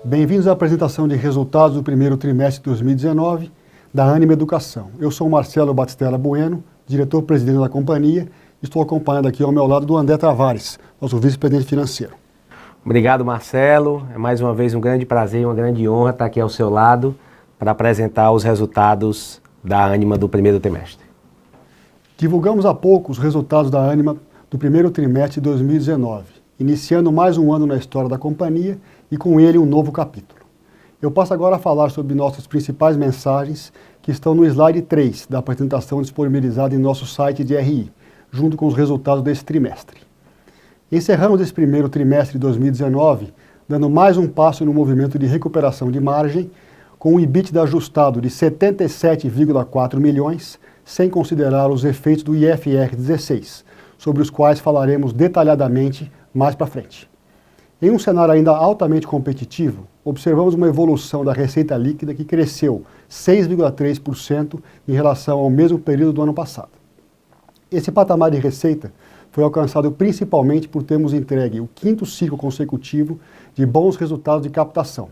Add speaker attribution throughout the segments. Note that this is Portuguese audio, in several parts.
Speaker 1: Bem-vindos à apresentação de resultados do primeiro trimestre de 2019 da Ânima Educação. Eu sou Marcelo Batistella Bueno, diretor-presidente da companhia. Estou acompanhado aqui ao meu lado do André Tavares, nosso vice-presidente financeiro.
Speaker 2: Obrigado, Marcelo. É mais uma vez um grande prazer e uma grande honra estar aqui ao seu lado para apresentar os resultados da Ânima do primeiro trimestre.
Speaker 1: Divulgamos há pouco os resultados da Ânima do primeiro trimestre de 2019, iniciando mais um ano na história da companhia e com ele um novo capítulo. Eu passo agora a falar sobre nossas principais mensagens que estão no slide 3 da apresentação disponibilizada em nosso site de RI, junto com os resultados desse trimestre. Encerramos esse primeiro trimestre de 2019 dando mais um passo no movimento de recuperação de margem, com um EBITDA ajustado de 77,4 milhões, sem considerar os efeitos do IFR 16, sobre os quais falaremos detalhadamente mais para frente. Em um cenário ainda altamente competitivo, observamos uma evolução da receita líquida que cresceu 6,3% em relação ao mesmo período do ano passado. Esse patamar de receita foi alcançado principalmente por termos entregue o quinto ciclo consecutivo de bons resultados de captação,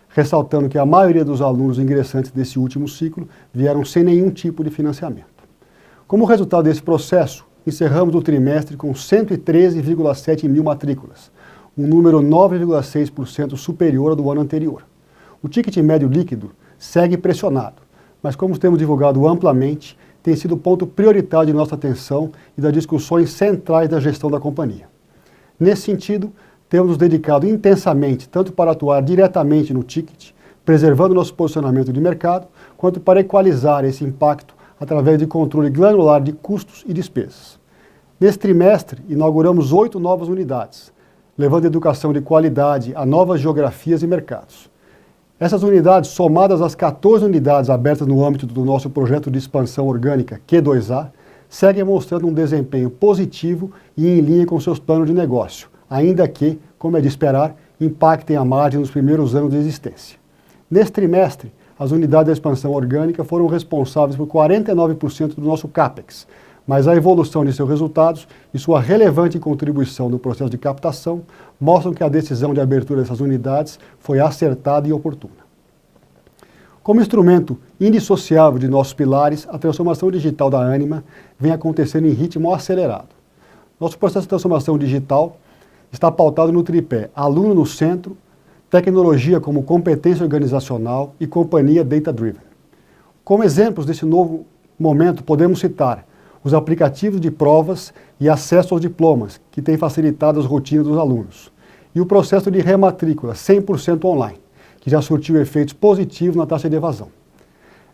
Speaker 1: ressaltando que a maioria dos alunos ingressantes desse último ciclo vieram sem nenhum tipo de financiamento. Como resultado desse processo, encerramos o trimestre com 113,7 mil matrículas, um número 9,6% superior ao do ano anterior. O ticket médio líquido segue pressionado, mas como temos divulgado amplamente, tem sido ponto prioritário de nossa atenção e das discussões centrais da gestão da companhia. Nesse sentido, temos nos dedicado intensamente tanto para atuar diretamente no ticket, preservando nosso posicionamento de mercado, quanto para equalizar esse impacto através de controle granular de custos e despesas. Nesse trimestre, inauguramos 8 novas unidades, levando a educação de qualidade a novas geografias e mercados. Essas unidades, somadas às 14 unidades abertas no âmbito do nosso projeto de expansão orgânica Q2A, seguem mostrando um desempenho positivo e em linha com seus planos de negócio, ainda que, como é de esperar, impactem a margem nos primeiros anos de existência. Neste trimestre, as unidades da expansão orgânica foram responsáveis por 49% do nosso CAPEX, mas a evolução de seus resultados e sua relevante contribuição no processo de captação mostram que a decisão de abertura dessas unidades foi acertada e oportuna. Como instrumento indissociável de nossos pilares, a transformação digital da Ânima vem acontecendo em ritmo acelerado. Nosso processo de transformação digital está pautado no tripé aluno no centro, tecnologia como competência organizacional e companhia data-driven. Como exemplos desse novo momento, podemos citar os aplicativos de provas e acesso aos diplomas, que têm facilitado as rotinas dos alunos, e o processo de rematrícula 100% online, que já surtiu efeitos positivos na taxa de evasão.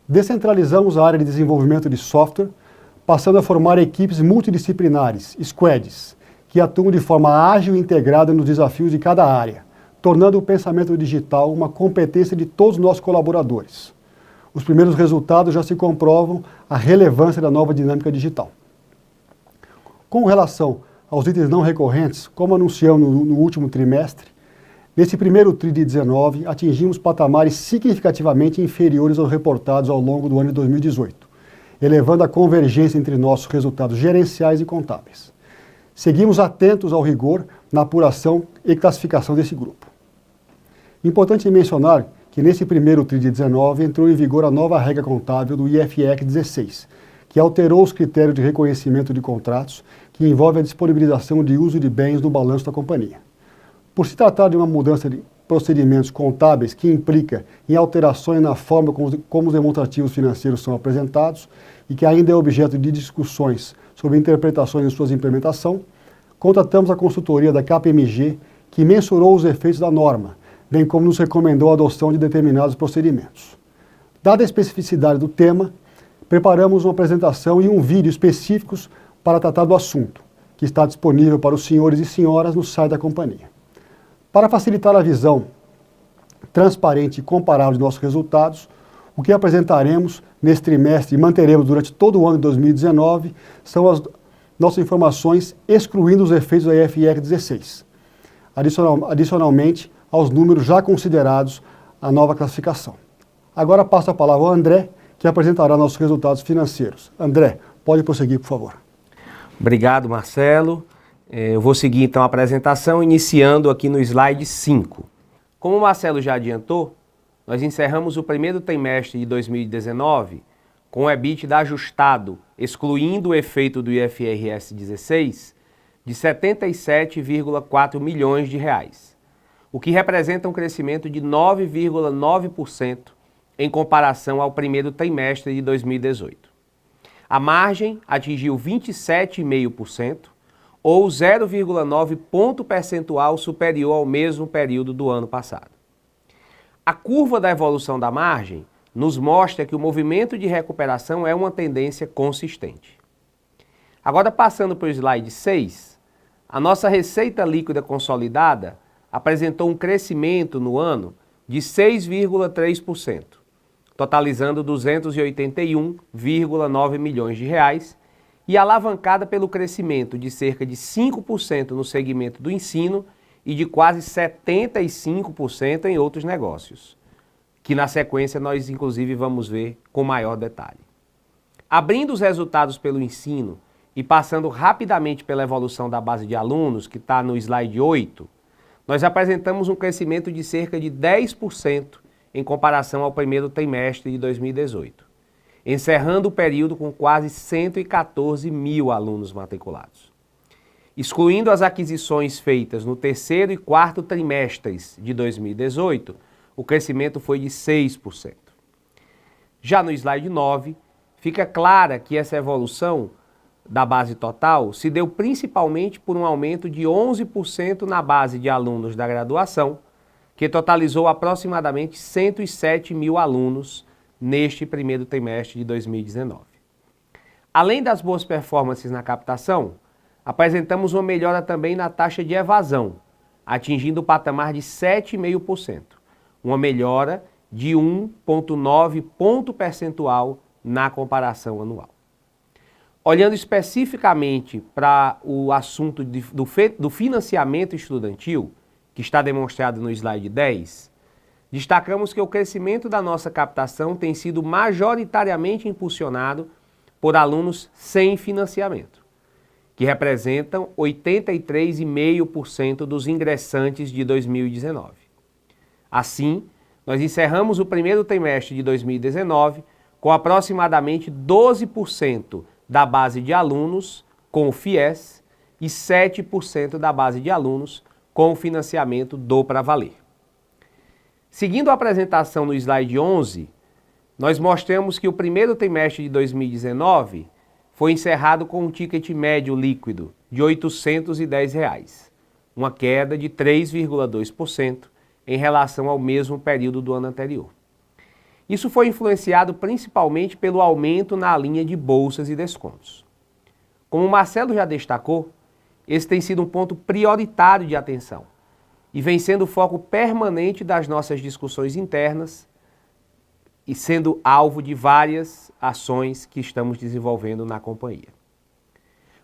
Speaker 1: Descentralizamos a área de desenvolvimento de software, passando a formar equipes multidisciplinares, squads, que atuam de forma ágil e integrada nos desafios de cada área, tornando o pensamento digital uma competência de todos os nossos colaboradores. Os primeiros resultados já se comprovam a relevância da nova dinâmica digital. Com relação aos itens não recorrentes, como anunciamos no último trimestre, nesse primeiro TRI de 19 atingimos patamares significativamente inferiores aos reportados ao longo do ano de 2018, elevando a convergência entre nossos resultados gerenciais e contábeis. Seguimos atentos ao rigor na apuração e classificação desse grupo. Importante mencionar que nesse primeiro TRI de 19 entrou em vigor a nova regra contábil do IFR 16, que alterou os critérios de reconhecimento de contratos, que envolve a disponibilização de uso de bens no balanço da companhia. Por se tratar de uma mudança de procedimentos contábeis que implica em alterações na forma como os demonstrativos financeiros são apresentados e que ainda é objeto de discussões sobre interpretações em sua implementação, contratamos a consultoria da KPMG, que mensurou os efeitos da norma, bem como nos recomendou a adoção de determinados procedimentos. Dada a especificidade do tema, preparamos uma apresentação e um vídeo específicos para tratar do assunto, que está disponível para os senhores e senhoras no site da companhia. Para facilitar a visão transparente e comparável de nossos resultados, o que apresentaremos nesse trimestre e manteremos durante todo o ano de 2019 são as nossas informações excluindo os efeitos da IFR 16. Adicionalmente, aos números já considerados a nova classificação. Agora passo a palavra ao André, que apresentará nossos resultados financeiros. André, pode prosseguir, por favor.
Speaker 2: Obrigado, Marcelo. Eu vou seguir então a apresentação, iniciando aqui no slide 5. Como o Marcelo já adiantou, nós encerramos o primeiro trimestre de 2019 com o EBITDA ajustado, excluindo o efeito do IFRS 16, de 77,4 milhões de reais, o que representa um crescimento de 9,9% em comparação ao primeiro trimestre de 2018. A margem atingiu 27,5%, ou 0,9 ponto percentual superior ao mesmo período do ano passado. A curva da evolução da margem nos mostra que o movimento de recuperação é uma tendência consistente. Agora, passando para o slide 6, a nossa receita líquida consolidada apresentou um crescimento no ano de 6,3%, totalizando 281,9 milhões de reais, e alavancada pelo crescimento de cerca de 5% no segmento do ensino e de quase 75% em outros negócios, que na sequência nós inclusive vamos ver com maior detalhe. Abrindo os resultados pelo ensino e passando rapidamente pela evolução da base de alunos, que está no slide 8, nós apresentamos um crescimento de cerca de 10% em comparação ao primeiro trimestre de 2018. Encerrando o período com quase 114 mil alunos matriculados. Excluindo as aquisições feitas no terceiro e quarto trimestres de 2018, o crescimento foi de 6%. Já no slide 9, fica clara que essa evolução da base total se deu principalmente por um aumento de 11% na base de alunos da graduação, que totalizou aproximadamente 107 mil alunos neste primeiro trimestre de 2019. Além das boas performances na captação, apresentamos uma melhora também na taxa de evasão, atingindo o patamar de 7,5%, uma melhora de 1,9 ponto percentual na comparação anual. Olhando especificamente para o assunto do financiamento estudantil, que está demonstrado no slide 10, destacamos que o crescimento da nossa captação tem sido majoritariamente impulsionado por alunos sem financiamento, que representam 83,5% dos ingressantes de 2019. Assim, nós encerramos o primeiro trimestre de 2019 com aproximadamente 12% da base de alunos com o FIES e 7% da base de alunos com o financiamento do Pra Valer. Seguindo a apresentação no slide 11, nós mostramos que o primeiro trimestre de 2019 foi encerrado com um ticket médio líquido de R$ 810, uma queda de 3,2% em relação ao mesmo período do ano anterior. Isso foi influenciado principalmente pelo aumento na linha de bolsas e descontos. Como o Marcelo já destacou, esse tem sido um ponto prioritário de atenção e vem sendo o foco permanente das nossas discussões internas e sendo alvo de várias ações que estamos desenvolvendo na companhia.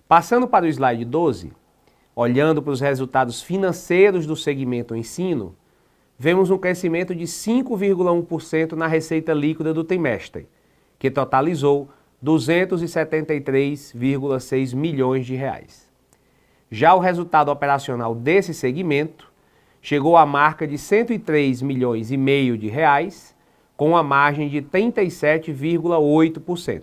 Speaker 2: Passando para o slide 12, olhando para os resultados financeiros do segmento ensino, vemos um crescimento de 5,1% na receita líquida do trimestre, que totalizou 273,6 milhões de reais. Já o resultado operacional desse segmento chegou à marca de 103 milhões e meio de reais, com uma margem de 37,8%,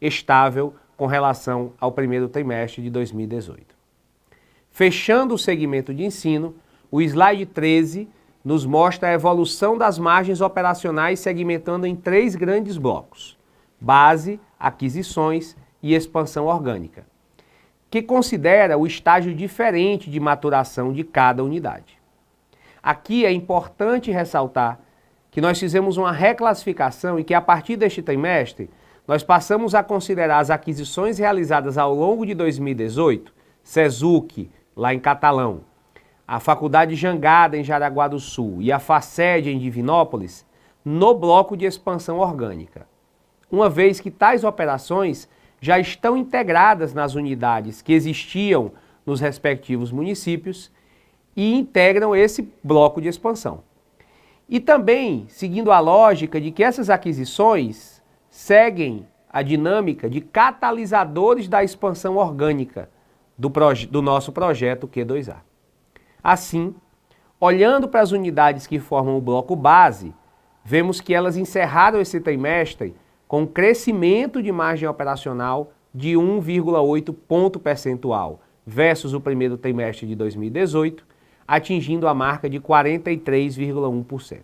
Speaker 2: estável com relação ao primeiro trimestre de 2018. Fechando o segmento de ensino, o slide 13 nos mostra a evolução das margens operacionais segmentando em 3 grandes blocos: base, aquisições e expansão orgânica, que considera o estágio diferente de maturação de cada unidade. Aqui é importante ressaltar que nós fizemos uma reclassificação e que a partir deste trimestre nós passamos a considerar as aquisições realizadas ao longo de 2018, Sezuc, lá em Catalão, a Faculdade Jangada, em Jaraguá do Sul, e a Faced, em Divinópolis, no bloco de expansão orgânica, uma vez que tais operações já estão integradas nas unidades que existiam nos respectivos municípios e integram esse bloco de expansão. E também seguindo a lógica de que essas aquisições seguem a dinâmica de catalisadores da expansão orgânica do nosso projeto Q2A. Assim, olhando para as unidades que formam o bloco base, vemos que elas encerraram esse trimestre com um crescimento de margem operacional de 1,8 ponto percentual versus o primeiro trimestre de 2018, atingindo a marca de 43,1%.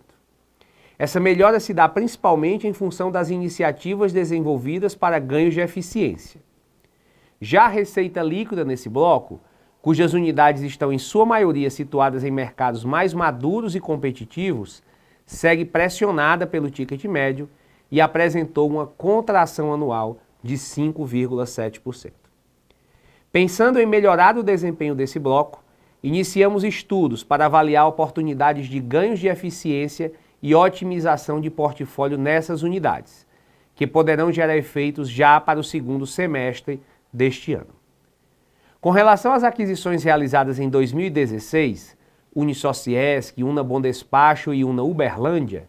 Speaker 2: Essa melhora se dá principalmente em função das iniciativas desenvolvidas para ganhos de eficiência. Já a receita líquida nesse bloco, cujas unidades estão em sua maioria situadas em mercados mais maduros e competitivos, segue pressionada pelo ticket médio e apresentou uma contração anual de 5,7%. Pensando em melhorar o desempenho desse bloco, iniciamos estudos para avaliar oportunidades de ganhos de eficiência e otimização de portfólio nessas unidades, que poderão gerar efeitos já para o segundo semestre deste ano. Com relação às aquisições realizadas em 2016, Unisociesc, Una Bom Despacho e Una Uberlândia,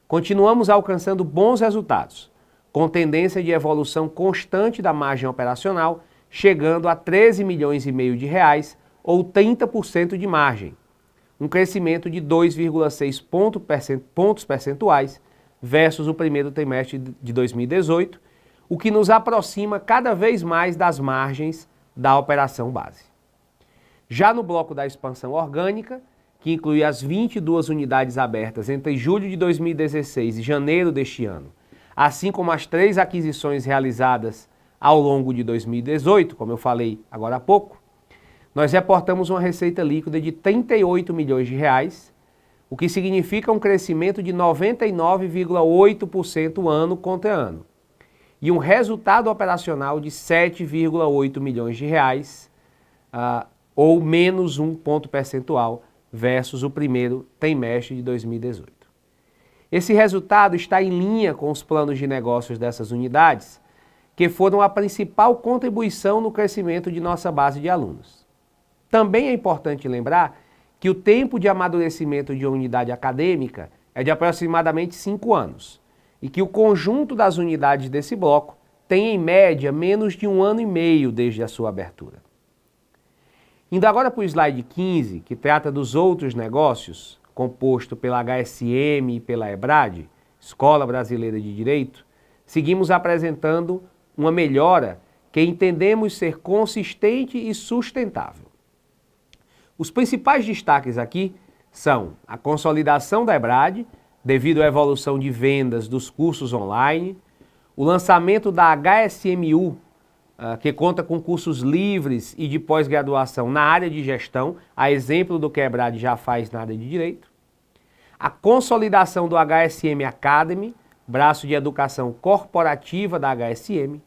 Speaker 2: continuamos alcançando bons resultados, com tendência de evolução constante da margem operacional, chegando a 13 milhões e meio de reais ou 30% de margem, um crescimento de 2,6 pontos percentuais versus o primeiro trimestre de 2018, o que nos aproxima cada vez mais das margens da operação base. Já no bloco da expansão orgânica, que inclui as 22 unidades abertas entre julho de 2016 e janeiro deste ano, assim como as 3 aquisições realizadas ao longo de 2018, como eu falei agora há pouco, nós reportamos uma receita líquida de 38 milhões de reais, o que significa um crescimento de 99,8% ano contra ano, e um resultado operacional de 7,8 milhões de reais, ou menos 1 ponto percentual versus o primeiro trimestre de 2018. Esse resultado está em linha com os planos de negócios dessas unidades, que foram a principal contribuição no crescimento de nossa base de alunos. Também é importante lembrar que o tempo de amadurecimento de uma unidade acadêmica é de aproximadamente 5 anos e que o conjunto das unidades desse bloco tem, em média, menos de 1 ano e meio desde a sua abertura. Indo agora para o slide 15, que trata dos outros negócios, composto pela HSM e pela EBRAD, Escola Brasileira de Direito, seguimos apresentando uma melhora que entendemos ser consistente e sustentável. Os principais destaques aqui são a consolidação da EBRAD, devido à evolução de vendas dos cursos online, o lançamento da HSMU, que conta com cursos livres e de pós-graduação na área de gestão, a exemplo do que a EBRAD já faz na área de direito, a consolidação do HSM Academy, braço de educação corporativa da HSM,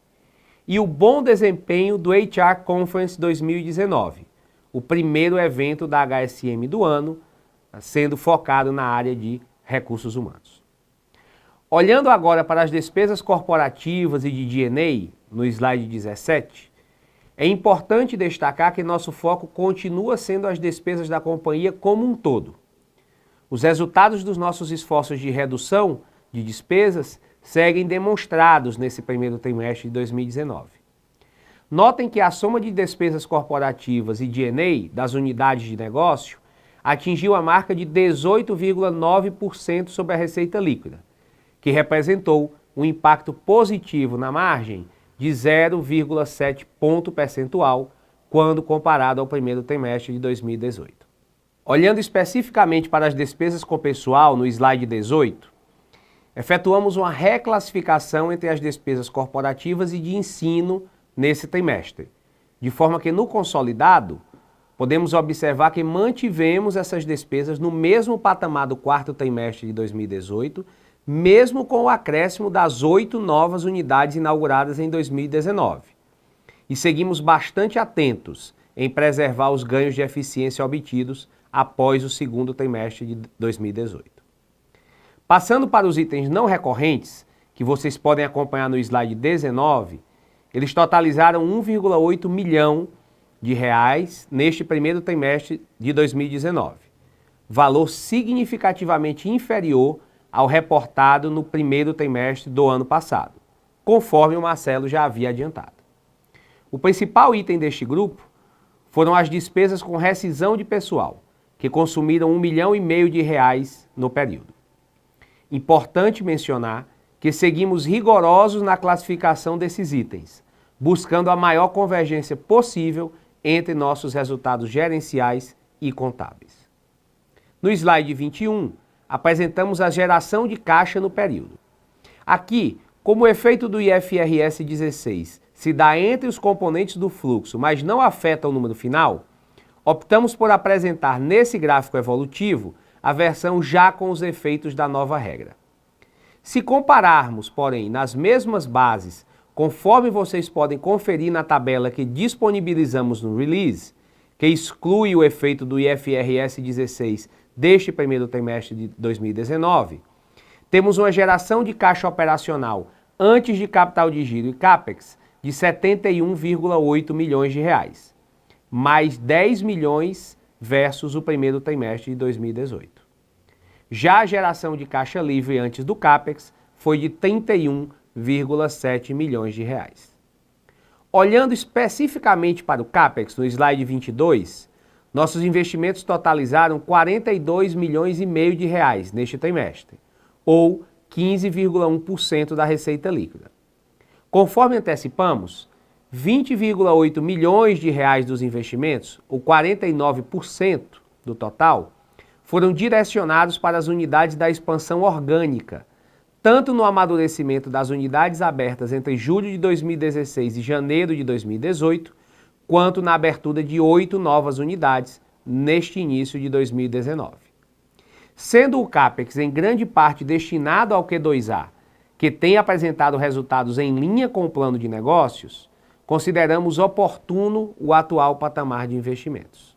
Speaker 2: e o bom desempenho do HR Conference 2019, o primeiro evento da HSM do ano, sendo focado na área de recursos humanos. Olhando agora para as despesas corporativas e de D&A, no slide 17, é importante destacar que nosso foco continua sendo as despesas da companhia como um todo. Os resultados dos nossos esforços de redução de despesas seguem demonstrados nesse primeiro trimestre de 2019. Notem que a soma de despesas corporativas e D&A das unidades de negócio atingiu a marca de 18,9% sobre a receita líquida, que representou um impacto positivo na margem de 0,7 ponto percentual quando comparado ao primeiro trimestre de 2018. Olhando especificamente para as despesas com pessoal no slide 18, efetuamos uma reclassificação entre as despesas corporativas e de ensino nesse trimestre, de forma que no consolidado podemos observar que mantivemos essas despesas no mesmo patamar do quarto trimestre de 2018, mesmo com o acréscimo das 8 novas unidades inauguradas em 2019. E seguimos bastante atentos em preservar os ganhos de eficiência obtidos após o segundo trimestre de 2018. Passando para os itens não recorrentes, que vocês podem acompanhar no slide 19, eles totalizaram 1,8 milhão de reais neste primeiro trimestre de 2019, valor significativamente inferior ao reportado no primeiro trimestre do ano passado, conforme o Marcelo já havia adiantado. O principal item deste grupo foram as despesas com rescisão de pessoal, que consumiram R$1,5 milhão no período. Importante mencionar que seguimos rigorosos na classificação desses itens, buscando a maior convergência possível entre nossos resultados gerenciais e contábeis. No slide 21, apresentamos a geração de caixa no período. Aqui, como o efeito do IFRS 16 se dá entre os componentes do fluxo, mas não afeta o número final, optamos por apresentar nesse gráfico evolutivo a versão já com os efeitos da nova regra. Se compararmos, porém, nas mesmas bases, conforme vocês podem conferir na tabela que disponibilizamos no release, que exclui o efeito do IFRS 16 deste primeiro trimestre de 2019, temos uma geração de caixa operacional antes de capital de giro e CAPEX de R$ 71,8 milhões, mais 10 milhões versus o primeiro trimestre de 2018. Já a geração de caixa livre antes do CAPEX foi de R$ 31,7 milhões. Olhando especificamente para o CAPEX, no slide 22, nossos investimentos totalizaram R$ 42,5 milhões neste trimestre, ou 15,1% da receita líquida. Conforme antecipamos, R$ 20,8 milhões dos investimentos, ou 49% do total, foram direcionados para as unidades da expansão orgânica, tanto no amadurecimento das unidades abertas entre julho de 2016 e janeiro de 2018, quanto na abertura de 8 novas unidades neste início de 2019. Sendo o CAPEX em grande parte destinado ao Q2A, que tem apresentado resultados em linha com o plano de negócios, consideramos oportuno o atual patamar de investimentos.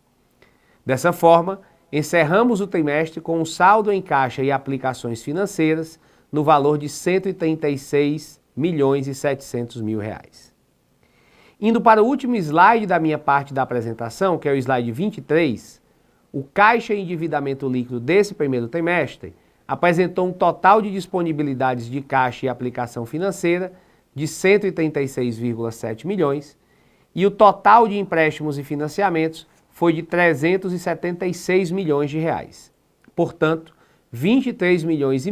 Speaker 2: Dessa forma, encerramos o trimestre com um saldo em caixa e aplicações financeiras no valor de R$ 136.700.000. Indo para o último slide da minha parte da apresentação, que é o slide 23, o caixa e endividamento líquido desse primeiro trimestre apresentou um total de disponibilidades de caixa e aplicação financeira de R$ 136,7 milhões e o total de empréstimos e financiamentos foi de R$ 376 milhões. Portanto, R$ 23,5 milhões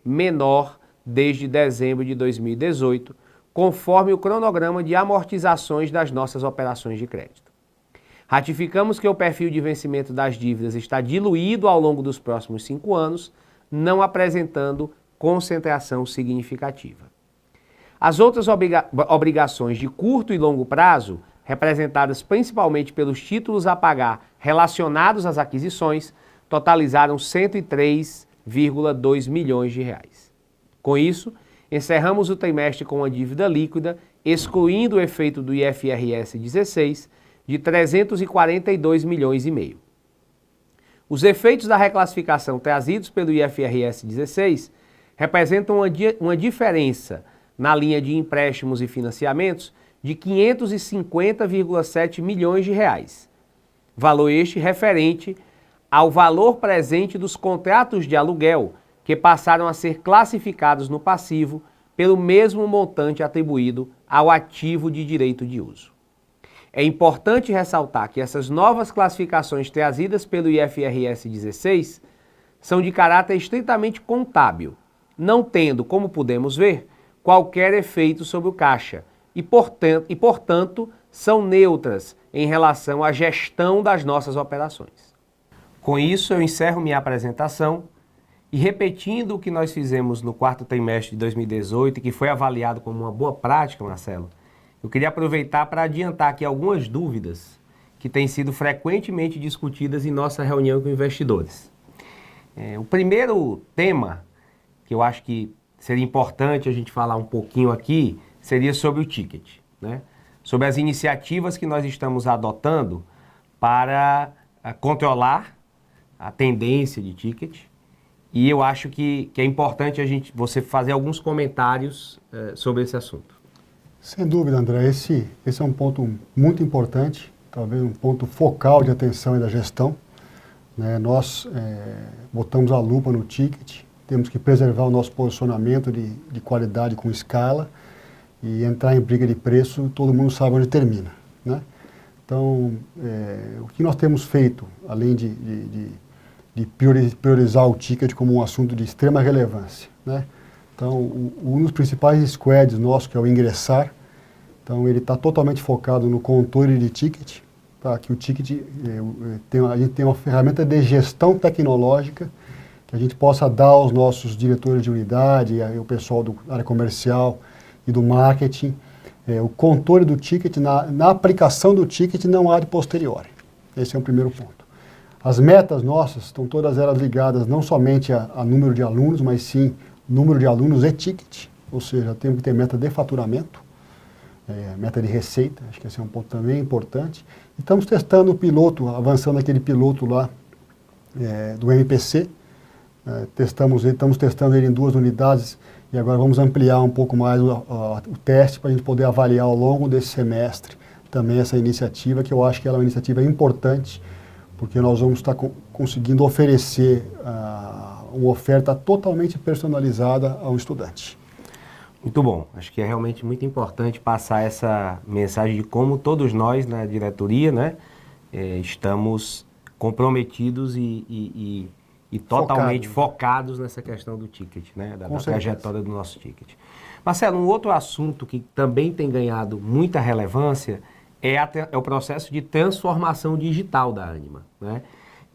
Speaker 2: menor desde dezembro de 2018, conforme o cronograma de amortizações das nossas operações de crédito. Ratificamos que o perfil de vencimento das dívidas está diluído ao longo dos próximos 5 anos, não apresentando concentração significativa. As outras obrigações de curto e longo prazo, representadas principalmente pelos títulos a pagar relacionados às aquisições, totalizaram R$ 103,2 milhões. Com isso, encerramos o trimestre com uma dívida líquida, excluindo o efeito do IFRS 16, de R$ 342,5 milhões. Os efeitos da reclassificação trazidos pelo IFRS 16 representam uma diferença na linha de empréstimos e financiamentos de R$ 550,7 milhões, valor este referente ao valor presente dos contratos de aluguel que passaram a ser classificados no passivo pelo mesmo montante atribuído ao ativo de direito de uso. É importante ressaltar que essas novas classificações trazidas pelo IFRS 16 são de caráter estritamente contábil, não tendo, como podemos ver, qualquer efeito sobre o caixa e, portanto, são neutras em relação à gestão das nossas operações. Com isso, eu encerro minha apresentação e, repetindo o que nós fizemos no quarto trimestre de 2018 e que foi avaliado como uma boa prática, Marcelo, eu queria aproveitar para adiantar aqui algumas dúvidas que têm sido frequentemente discutidas em nossa reunião com investidores. O primeiro tema que eu acho que seria importante a gente falar um pouquinho aqui seria sobre o ticket, né? Sobre as iniciativas que nós estamos adotando para controlar a tendência de ticket. E eu acho que é importante você fazer alguns comentários sobre esse assunto.
Speaker 1: Sem dúvida, André. Esse é um ponto muito importante, talvez um ponto focal de atenção e da gestão. Né? Nós botamos a lupa no ticket, temos que preservar o nosso posicionamento de qualidade com escala e entrar em briga de preço, todo mundo sabe onde termina. Né? Então, o que nós temos feito, além de priorizar o ticket como um assunto de extrema relevância, né? Então, um dos principais squads nossos, que é o ingressar, então ele está totalmente focado no controle de ticket, tá? Que o ticket, a gente tem uma ferramenta de gestão tecnológica que a gente possa dar aos nossos diretores de unidade, o pessoal da área comercial e do marketing, o controle do ticket, na aplicação do ticket não há de posteriori. Esse é o primeiro ponto. As metas nossas estão todas elas ligadas não somente a número de alunos, mas sim número de alunos e ticket, ou seja, temos que ter meta de faturamento, meta de receita, acho que esse é um ponto também importante. E estamos testando o piloto, avançando aquele piloto lá do MPC, estamos testando ele em 2 unidades e agora vamos ampliar um pouco mais o teste para a gente poder avaliar ao longo desse semestre também essa iniciativa, que eu acho que ela é uma iniciativa importante, porque nós vamos estar conseguindo oferecer uma oferta totalmente personalizada ao estudante.
Speaker 2: Muito bom. Acho que é realmente muito importante passar essa mensagem de como todos nós na diretoria, né, estamos comprometidos e totalmente focados nessa questão do ticket, né, da trajetória do nosso ticket. Marcelo, um outro assunto que também tem ganhado muita relevância é o processo de transformação digital da Ânima, né?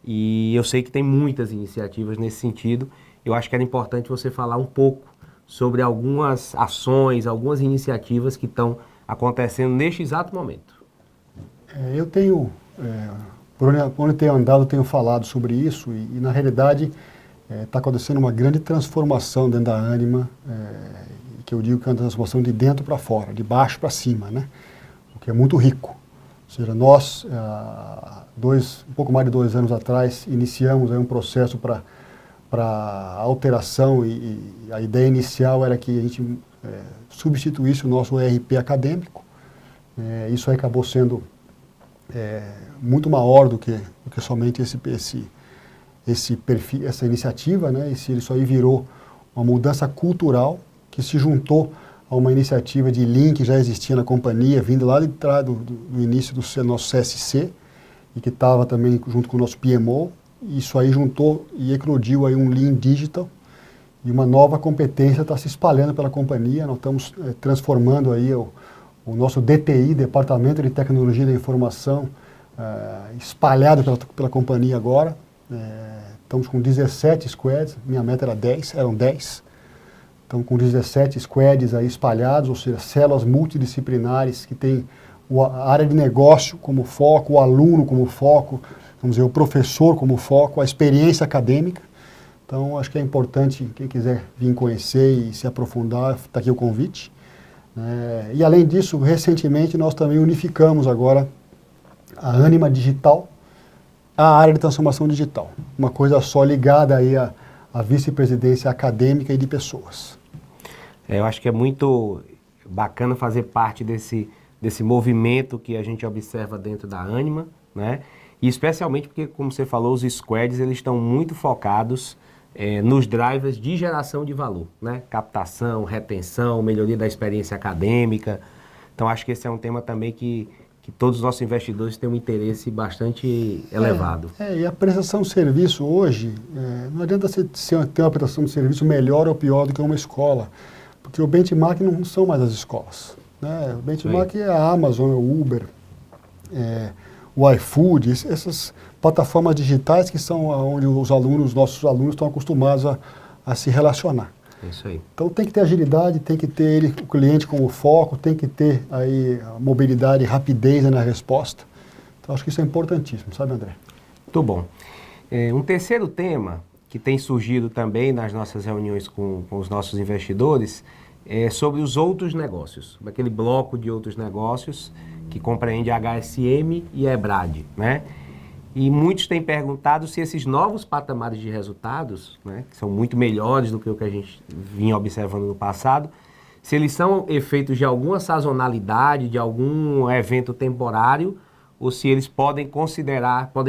Speaker 2: E eu sei que tem muitas iniciativas nesse sentido. Eu acho que era importante você falar um pouco sobre algumas ações, algumas iniciativas que estão acontecendo neste exato momento.
Speaker 1: Eu tenho, por onde tenho andado, tenho falado sobre isso e na realidade está acontecendo uma grande transformação dentro da Ânima, que eu digo que é uma transformação de dentro para fora, de baixo para cima, né? O que é muito rico. Ou seja, nós, um pouco mais de 2 anos atrás, iniciamos aí um processo para alteração e a ideia inicial era que a gente substituísse o nosso ERP acadêmico. Isso aí acabou sendo muito maior do que somente esse perfil, essa iniciativa, né? Isso aí virou uma mudança cultural que se juntou a uma iniciativa de Lean que já existia na companhia, vindo lá de trás do início do nosso CSC, e que estava também junto com o nosso PMO. Isso aí juntou e eclodiu aí um Lean Digital, e uma nova competência está se espalhando pela companhia. Nós estamos transformando aí o nosso DTI, Departamento de Tecnologia da Informação, espalhado pela companhia agora. Estamos com 17 squads, minha meta era 10, eram 10. Estamos com 17 squads aí espalhados, ou seja, células multidisciplinares que tem a área de negócio como foco, o aluno como foco, vamos dizer, o professor como foco, a experiência acadêmica. Então, acho que é importante, quem quiser vir conhecer e se aprofundar, está aqui o convite. E além disso, recentemente nós também unificamos agora a Ânima Digital, a área de transformação digital. Uma coisa só ligada aí à vice-presidência acadêmica e de pessoas.
Speaker 2: Eu acho que é muito bacana fazer parte desse movimento que a gente observa dentro da Ânima, né? E especialmente porque, como você falou, os squads eles estão muito focados nos drivers de geração de valor, né? Captação, retenção, melhoria da experiência acadêmica. Então, acho que esse é um tema também que todos os nossos investidores têm um interesse bastante elevado.
Speaker 1: E a prestação de serviço hoje, não adianta você ter uma prestação de serviço melhor ou pior do que uma escola, porque o benchmark não são mais as escolas, né? O benchmark é a Amazon, o Uber, o iFood, essas plataformas digitais que são onde os nossos alunos estão acostumados a se relacionar.
Speaker 2: É isso aí.
Speaker 1: Então tem que ter agilidade, tem que ter o cliente como foco, tem que ter aí a mobilidade e rapidez na resposta. Então acho que isso é importantíssimo, sabe, André?
Speaker 2: Muito bom. Um terceiro tema que tem surgido também nas nossas reuniões com os nossos investidores é sobre os outros negócios, aquele bloco de outros negócios que compreende HSM e EBRAD, né? E muitos têm perguntado se esses novos patamares de resultados, né, que são muito melhores do que o que a gente vinha observando no passado, se eles são efeitos de alguma sazonalidade, de algum evento temporário, ou se eles podem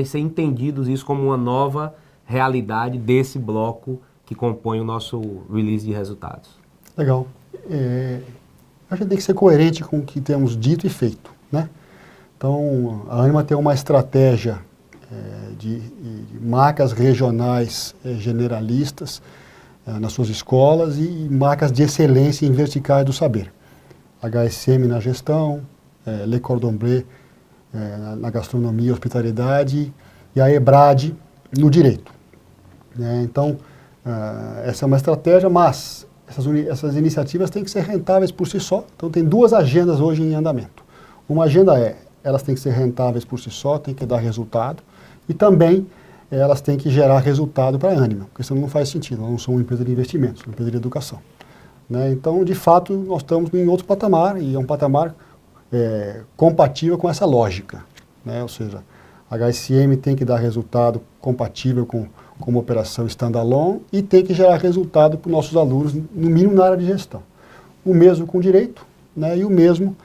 Speaker 2: ser entendidos isso como uma nova realidade desse bloco que compõe o nosso release de resultados.
Speaker 1: Legal. A gente tem que ser coerente com o que temos dito e feito, né? Então, a Ânima tem uma estratégia de marcas regionais generalistas nas suas escolas e marcas de excelência em verticais do saber. HSM na gestão, Le Cordon Bleu na gastronomia e hospitalidade e a EBRAD no direito. Então, essa é uma estratégia, mas essas iniciativas têm que ser rentáveis por si só. Então, tem duas agendas hoje em andamento. Uma agenda elas têm que ser rentáveis por si só, têm que dar resultado, e também elas têm que gerar resultado para a Ânima, porque senão não faz sentido, nós não somos uma empresa de investimentos, uma empresa de educação. Então, de fato, nós estamos em outro patamar, e é um patamar compatível com essa lógica. Ou seja, a HSM tem que dar resultado compatível com uma operação standalone e tem que gerar resultado para os nossos alunos, no mínimo na área de gestão. O mesmo com direito, e o mesmo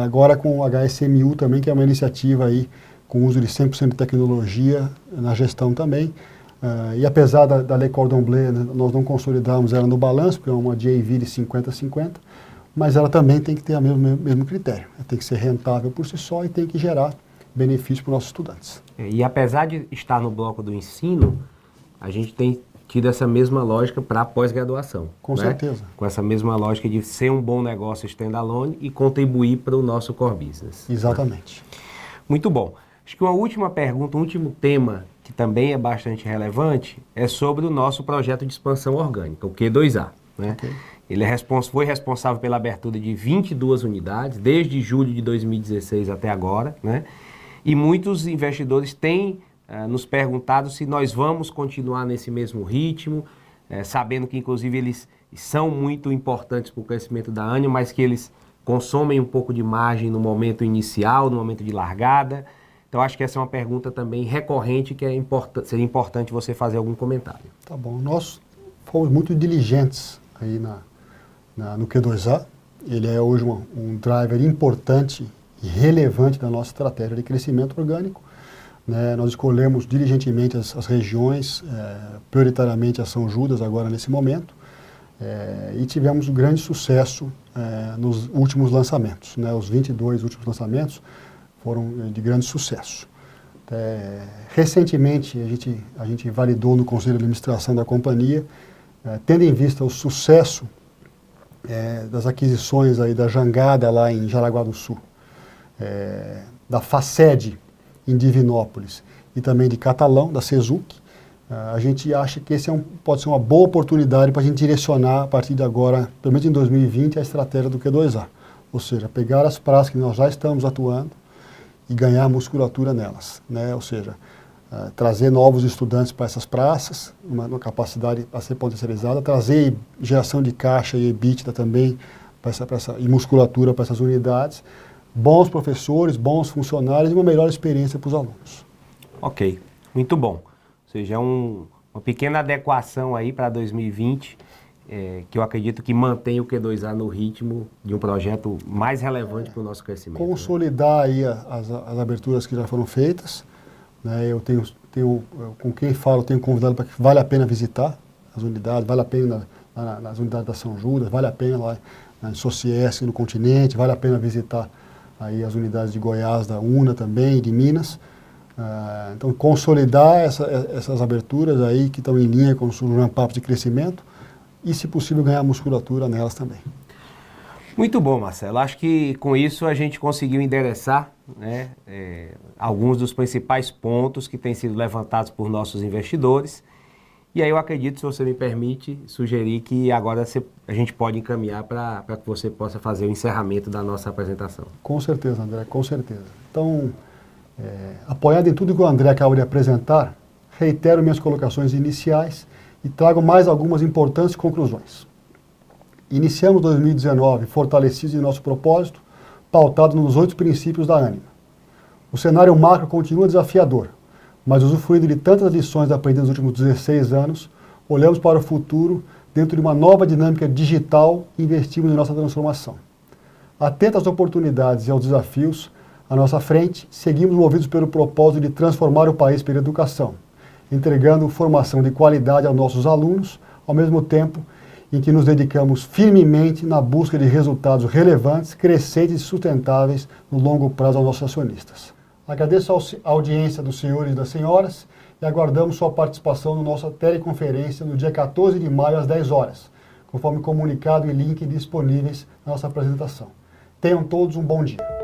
Speaker 1: agora com o HSMU também, que é uma iniciativa aí com uso de 100% de tecnologia na gestão também. E apesar da Le Cordon Bleu, nós não consolidamos ela no balanço, porque é uma JV de 50-50, mas ela também tem que ter o mesmo critério. Ela tem que ser rentável por si só e tem que gerar benefício para os nossos estudantes.
Speaker 2: E apesar de estar no bloco do ensino, a gente tem tido essa mesma lógica para a pós-graduação.
Speaker 1: Com certeza.
Speaker 2: Com essa mesma lógica de ser um bom negócio standalone e contribuir para o nosso core business.
Speaker 1: Exatamente.
Speaker 2: Muito bom. Acho que uma última pergunta, um último tema que também é bastante relevante é sobre o nosso projeto de expansão orgânica, o Q2A. Okay. Ele foi responsável pela abertura de 22 unidades, desde julho de 2016 até agora, E muitos investidores têm nos perguntado se nós vamos continuar nesse mesmo ritmo, sabendo que inclusive eles são muito importantes para o crescimento da Ânima, mas que eles consomem um pouco de margem no momento inicial, no momento de largada. Então acho que essa é uma pergunta também recorrente que seria importante você fazer algum comentário.
Speaker 1: Tá bom. Nós fomos muito diligentes aí no Q2A. Ele é hoje um driver importante e relevante da nossa estratégia de crescimento orgânico. Nós escolhemos diligentemente as regiões, prioritariamente a São Judas agora nesse momento, e tivemos um grande sucesso nos últimos lançamentos. Os 22 últimos lançamentos foram de grande sucesso. Recentemente a gente validou no Conselho de Administração da companhia, tendo em vista o sucesso das aquisições aí da Jangada lá em Jaraguá do Sul, da Faced em Divinópolis e também de Catalão, da Cesuc, a gente acha que esse pode ser uma boa oportunidade para a gente direcionar a partir de agora, pelo menos em 2020, a estratégia do Q2A. Ou seja, pegar as praças que nós já estamos atuando e ganhar musculatura nelas. Ou seja, trazer novos estudantes para essas praças, uma capacidade a ser potencializada, trazer geração de caixa e EBITDA também e musculatura para essas unidades, bons professores, bons funcionários e uma melhor experiência para os alunos.
Speaker 2: Ok, muito bom. Ou seja, uma pequena adequação aí para 2020, que eu acredito que mantém o Q2A no ritmo de um projeto mais relevante para o nosso crescimento.
Speaker 1: Consolidar aí as aberturas que já foram feitas. Eu tenho com quem falo, tenho convidado para que vale a pena visitar as unidades, vale a pena nas unidades da São Judas, vale a pena lá em Sociesc, no Continente, vale a pena visitar aí as unidades de Goiás, da UNA também, de Minas. Então, consolidar essas aberturas aí que estão em linha com os ramp-ups de crescimento e, se possível, ganhar musculatura nelas também.
Speaker 2: Muito bom, Marcelo. Acho que com isso a gente conseguiu endereçar alguns dos principais pontos que têm sido levantados por nossos investidores. E aí eu acredito, se você me permite, sugerir que agora a gente pode encaminhar para que você possa fazer o encerramento da nossa apresentação.
Speaker 1: Com certeza, André, com certeza. Então, apoiado em tudo que o André acaba de apresentar, reitero minhas colocações iniciais e trago mais algumas importantes conclusões. Iniciamos 2019 fortalecidos em nosso propósito, pautado nos 8 princípios da Ânima. O cenário macro continua desafiador, mas usufruindo de tantas lições aprendidas nos últimos 16 anos, olhamos para o futuro dentro de uma nova dinâmica digital e investimos em nossa transformação. Atentos às oportunidades e aos desafios à nossa frente, seguimos movidos pelo propósito de transformar o país pela educação, entregando formação de qualidade aos nossos alunos, ao mesmo tempo em que nos dedicamos firmemente na busca de resultados relevantes, crescentes e sustentáveis no longo prazo aos nossos acionistas. Agradeço a audiência dos senhores e das senhoras e aguardamos sua participação na nossa teleconferência no dia 14 de maio às 10 horas, conforme comunicado e link disponíveis na nossa apresentação. Tenham todos um bom dia.